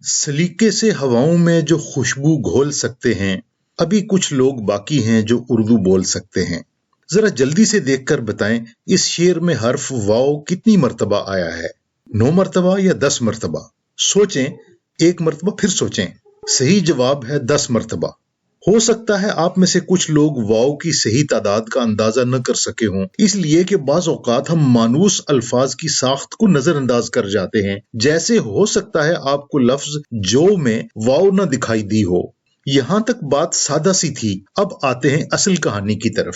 सलीके से हवाओं में जो खुशबू घोल सकते हैं, अभी कुछ लोग बाकी हैं जो उर्दू बोल सकते हैं। जरा जल्दी से देखकर बताएं, इस शेर में हर्फ वाव कितनी मर्तबा आया है? 9 मर्तबा या 10 मर्तबा? सोचें, एक मर्तबा फिर सोचें। सही जवाब है 10 मर्तबा। हो सकता है आप में से कुछ लोग वाव की सही तादाद का अंदाजा न कर सके हों, इसलिए कि बाज़ औक़ात हम मानूस अल्फाज की साख्त को नजरअंदाज कर जाते हैं। जैसे हो सकता है आपको लफ्ज जो में वाव न दिखाई दी हो। यहां तक बात सादा सी थी। अब आते हैं असल कहानी की तरफ।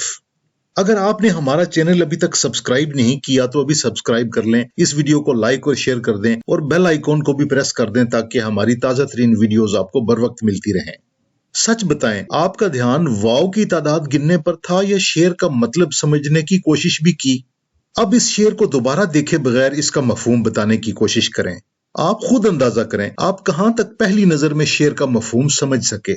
अगर आपने हमारा चैनल अभी तक सब्सक्राइब नहीं किया तो अभी सब्सक्राइब कर लें, इस वीडियो को लाइक और शेयर कर दें और बेल आइकॉन को भी प्रेस कर दें ताकि हमारी ताज़ा तरीन वीडियोस आपको बर वक्त मिलती रहें। सच बताएं, आपका ध्यान वाव की तादाद गिनने पर था या शेर का मतलब समझने की कोशिश भी की? अब इस शेर को दोबारा देखे बगैर इसका मफहूम बताने की कोशिश करें। आप खुद अंदाजा करें आप कहां तक पहली नजर में शेर का मफहूम समझ सके।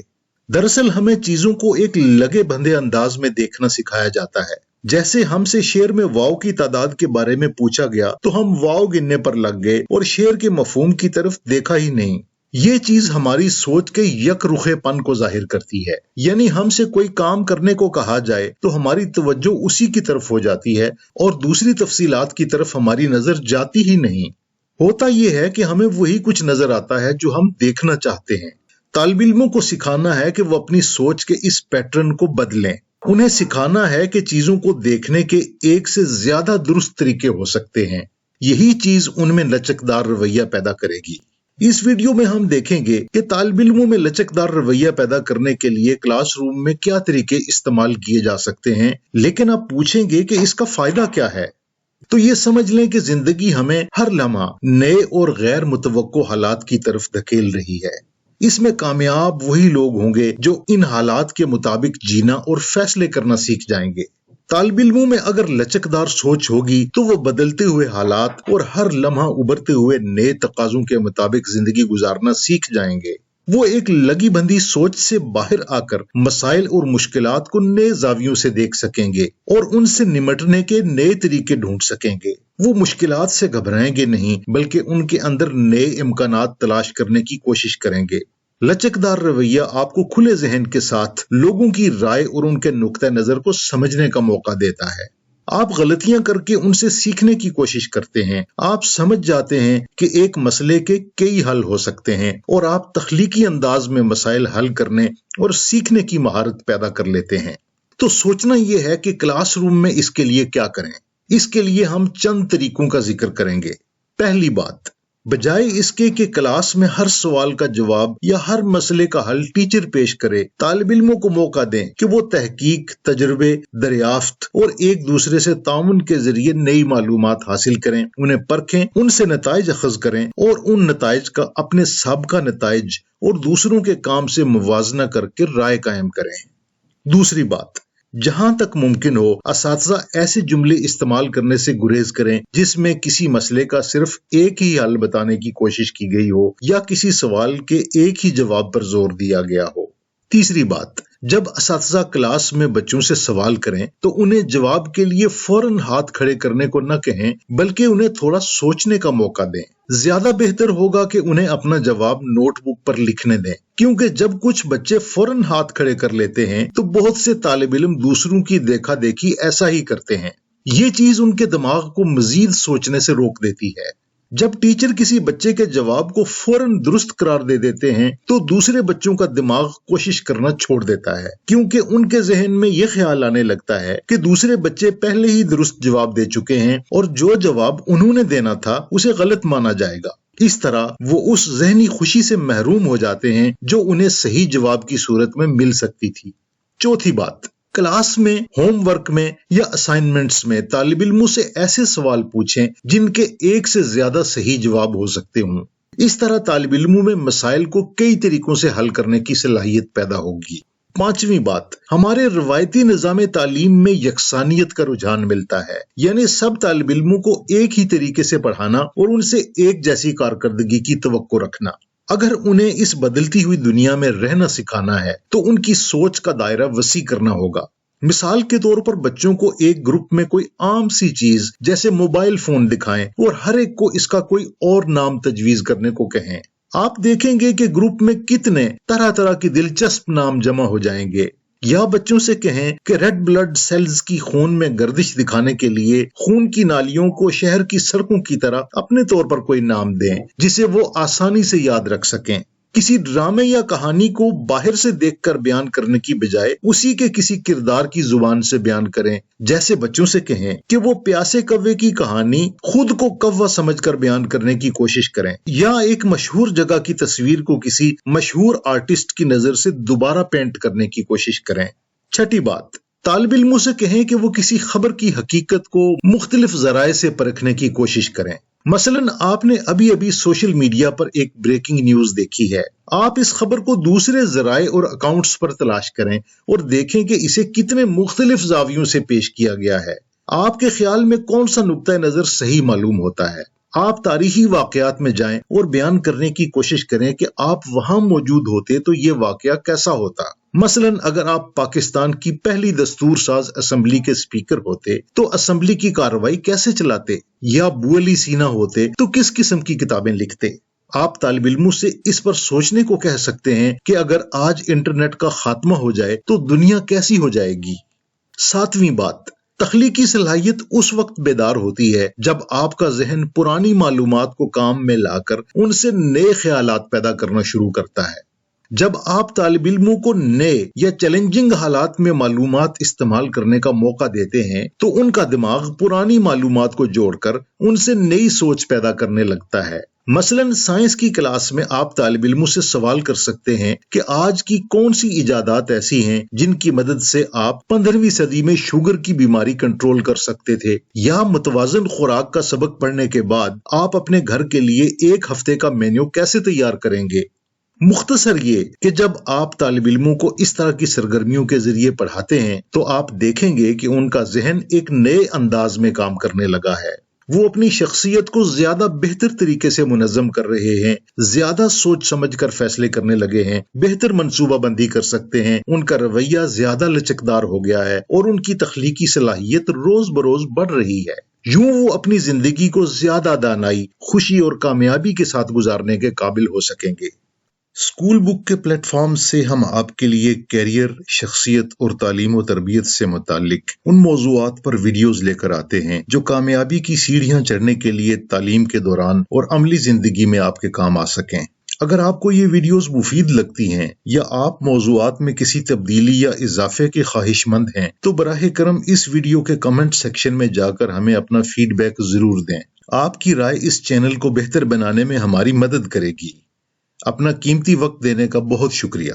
दरअसल हमें चीजों को एक लगे बंधे अंदाज में देखना सिखाया जाता है। जैसे हमसे शेर में वाव की तादाद के बारे में पूछा गया तो हम वाव गिनने पर लग गए और शेर के मफहूम की तरफ देखा ही नहीं। ये चीज हमारी सोच के यकरुखेपन को जाहिर करती है। यानी हमसे कोई काम करने को कहा जाए तो हमारी तवज्जो उसी की तरफ हो जाती है और दूसरी तफसीलात की तरफ हमारी नजर जाती ही नहीं। होता यह है कि हमें वही कुछ नजर आता है जो हम देखना चाहते हैं। तालिब इल्मों को सिखाना है कि वो अपनी सोच के इस पैटर्न को बदलें। उन्हें सिखाना है कि चीजों को देखने के एक से ज्यादा दुरुस्त तरीके हो सकते हैं। यही चीज उनमें लचकदार रवैया पैदा करेगी। इस वीडियो में हम देखेंगे कि तालिब इल्मों में लचकदार रवैया पैदा करने के लिए क्लासरूम में क्या तरीके इस्तेमाल किए जा सकते हैं। लेकिन आप पूछेंगे कि इसका फायदा क्या है? तो ये समझ लें कि जिंदगी हमें हर लम्हा नए और गैर मुतवक्को हालात की तरफ धकेल रही है। इसमें कामयाब वही लोग होंगे जो इन हालात के मुताबिक जीना और फैसले करना सीख जाएंगे। तालिब इल्मों में अगर लचकदार सोच होगी तो वो बदलते हुए हालात और हर लम्हा उभरते हुए नए तकाजों के मुताबिक जिंदगी गुजारना सीख जाएंगे। वो एक लगी बंधी सोच से बाहर आकर मसाइल और मुश्किलात को नए जावियों से देख सकेंगे और उनसे निमटने के नए तरीके ढूंढ सकेंगे। वो मुश्किलात से घबराएंगे नहीं बल्कि उनके अंदर नए इम्कानात तलाश करने की कोशिश करेंगे। लचकदार रवैया आपको खुले जहन के साथ लोगों की राय और उनके नुक्ता नजर को समझने का मौका देता है। आप गलतियां करके उनसे सीखने की कोशिश करते हैं। आप समझ जाते हैं कि एक मसले के कई हल हो सकते हैं और आप तख्लीकी अंदाज में मसाइल हल करने और सीखने की महारत पैदा कर लेते हैं। तो सोचना यह है कि क्लासरूम में इसके लिए क्या करें। इसके लिए हम चंद तरीकों का जिक्र करेंगे। पहली बात, बजाय इसके कि क्लास में हर सवाल का जवाब या हर मसले का हल टीचर पेश करे, तालिब इल्मों को मौका दें कि वो तहकीक, तजर्बे, दरियाफ्त और एक दूसरे से ताउन के जरिए नई मालूमात हासिल करें, उन्हें परखें, उनसे नताइज अखज़ करें और उन नताइज का अपने साबिका नताइज और दूसरों के काम से मुवाजना करके राय कायम करें। दूसरी बात, जहां तक मुमकिन हो असातिज़ा ऐसे जुमले इस्तेमाल करने से गुरेज करें जिसमें किसी मसले का सिर्फ एक ही हल बताने की कोशिश की गई हो या किसी सवाल के एक ही जवाब पर जोर दिया गया हो। तीसरी बात, जब असातिज़ा क्लास में बच्चों से सवाल करें तो उन्हें जवाब के लिए फौरन हाथ खड़े करने को न कहें बल्कि उन्हें थोड़ा सोचने का मौका दें। ज्यादा बेहतर होगा कि उन्हें अपना जवाब नोटबुक पर लिखने दें, क्योंकि जब कुछ बच्चे फौरन हाथ खड़े कर लेते हैं तो बहुत से तालिब इल्म दूसरों की देखा देखी ऐसा ही करते हैं। ये चीज उनके दिमाग को मजीद सोचने से रोक देती है। जब टीचर किसी बच्चे के जवाब को फौरन दुरुस्त करार दे देते हैं तो दूसरे बच्चों का दिमाग कोशिश करना छोड़ देता है, क्योंकि उनके जहन में यह ख्याल आने लगता है कि दूसरे बच्चे पहले ही दुरुस्त जवाब दे चुके हैं और जो जवाब उन्होंने देना था उसे गलत माना जाएगा। इस तरह वो उस जहनी खुशी से महरूम हो जाते हैं जो उन्हें सही जवाब की सूरत में मिल सकती थी। चौथी बात, क्लास में, होमवर्क में या असाइनमेंट्स में तालिब इल्मों से ऐसे सवाल पूछें जिनके एक से ज्यादा सही जवाब हो सकते हों। इस तरह तालिब इल्मों में मसाइल को कई तरीकों से हल करने की सलाहियत पैदा होगी। पांचवी बात, हमारे रवायती निज़ाम तालीम में यकसानियत का रुझान मिलता है, यानी सब तालिब इल्मों को एक ही तरीके से पढ़ाना और उनसे एक जैसी कारकर्दगी की तवक्को रखना। अगर उन्हें इस बदलती हुई दुनिया में रहना सिखाना है तो उनकी सोच का दायरा वसी करना होगा। मिसाल के तौर पर बच्चों को एक ग्रुप में कोई आम सी चीज जैसे मोबाइल फोन दिखाएं और हर एक को इसका कोई और नाम तजवीज करने को कहें। آپ دیکھیں گے کہ گروپ میں کتنے طرح طرح کی دلچسپ نام جمع ہو جائیں گے۔ یا بچوں سے کہیں کہ ریڈ بلڈ سیلز کی خون میں گردش دکھانے کے لیے خون کی نالیوں کو شہر کی سڑکوں کی طرح اپنے طور پر کوئی نام دیں جسے وہ آسانی سے یاد رکھ سکیں۔ کسی ڈرامے یا کہانی کو باہر سے دیکھ کر بیان کرنے کی بجائے اسی کے کسی کردار کی زبان سے بیان کریں۔ جیسے بچوں سے کہیں کہ وہ پیاسے کوے کی کہانی خود کو کوا سمجھ کر بیان کرنے کی کوشش کریں، یا ایک مشہور جگہ کی تصویر کو کسی مشہور آرٹسٹ کی نظر سے دوبارہ پینٹ کرنے کی کوشش کریں۔ چھٹی بات، طالب علموں سے کہیں کہ وہ کسی خبر کی حقیقت کو مختلف ذرائع سے پرکھنے کی کوشش کریں۔ مثلاً آپ نے ابھی سوشل میڈیا پر ایک بریکنگ نیوز دیکھی ہے، آپ اس خبر کو دوسرے ذرائع اور اکاؤنٹس پر تلاش کریں اور دیکھیں کہ اسے کتنے مختلف زاویوں سے پیش کیا گیا ہے۔ آپ کے خیال میں کون سا نقطہ نظر صحیح معلوم ہوتا ہے؟ آپ تاریخی واقعات میں جائیں اور بیان کرنے کی کوشش کریں کہ آپ وہاں موجود ہوتے تو یہ واقعہ کیسا ہوتا۔ مثلاً اگر آپ پاکستان کی پہلی دستور ساز اسمبلی کے اسپیکر ہوتے تو اسمبلی کی کارروائی کیسے چلاتے؟ یا ابو علی سینا ہوتے تو کس قسم کی کتابیں لکھتے؟ آپ طالب علموں سے اس پر سوچنے کو کہہ سکتے ہیں کہ اگر آج انٹرنیٹ کا خاتمہ ہو جائے تو دنیا کیسی ہو جائے گی۔ ساتویں بات، تخلیقی صلاحیت اس وقت بیدار ہوتی ہے جب آپ کا ذہن پرانی معلومات کو کام میں لا کر ان سے نئے خیالات پیدا کرنا شروع کرتا ہے۔ جب آپ طالب علموں کو نئے یا چیلنجنگ حالات میں معلومات استعمال کرنے کا موقع دیتے ہیں تو ان کا دماغ پرانی معلومات کو جوڑ کر ان سے نئی سوچ پیدا کرنے لگتا ہے۔ مثلاً سائنس کی کلاس میں آپ طالب علموں سے سوال کر سکتے ہیں کہ آج کی کون سی ایجادات ایسی ہیں جن کی مدد سے آپ 15ویں صدی میں شوگر کی بیماری کنٹرول کر سکتے تھے، یا متوازن خوراک کا سبق پڑھنے کے بعد آپ اپنے گھر کے لیے ایک ہفتے کا مینیو کیسے تیار کریں گے۔ مختصر یہ کہ جب آپ طالب علموں کو اس طرح کی سرگرمیوں کے ذریعے پڑھاتے ہیں تو آپ دیکھیں گے کہ ان کا ذہن ایک نئے انداز میں کام کرنے لگا ہے۔ وہ اپنی شخصیت کو زیادہ بہتر طریقے سے منظم کر رہے ہیں، زیادہ سوچ سمجھ کر فیصلے کرنے لگے ہیں، بہتر منصوبہ بندی کر سکتے ہیں، ان کا رویہ زیادہ لچکدار ہو گیا ہے اور ان کی تخلیقی صلاحیت روز بروز بڑھ رہی ہے۔ یوں وہ اپنی زندگی کو زیادہ دانائی، خوشی اور کامیابی کے ساتھ گزارنے کے قابل ہو سکیں گے۔ اسکول بک کے پلیٹ فارم سے ہم آپ کے لیے کیریئر، شخصیت اور تعلیم و تربیت سے متعلق ان موضوعات پر ویڈیوز لے کر آتے ہیں جو کامیابی کی سیڑھیاں چڑھنے کے لیے تعلیم کے دوران اور عملی زندگی میں آپ کے کام آ سکیں۔ اگر آپ کو یہ ویڈیوز مفید لگتی ہیں یا آپ موضوعات میں کسی تبدیلی یا اضافے کے خواہش مند ہیں تو براہ کرم اس ویڈیو کے کمنٹ سیکشن میں جا کر ہمیں اپنا فیڈ بیک ضرور دیں۔ آپ کی رائے اس چینل کو بہتر بنانے میں ہماری مدد کرے گی۔ اپنا قیمتی وقت دینے کا بہت شکریہ۔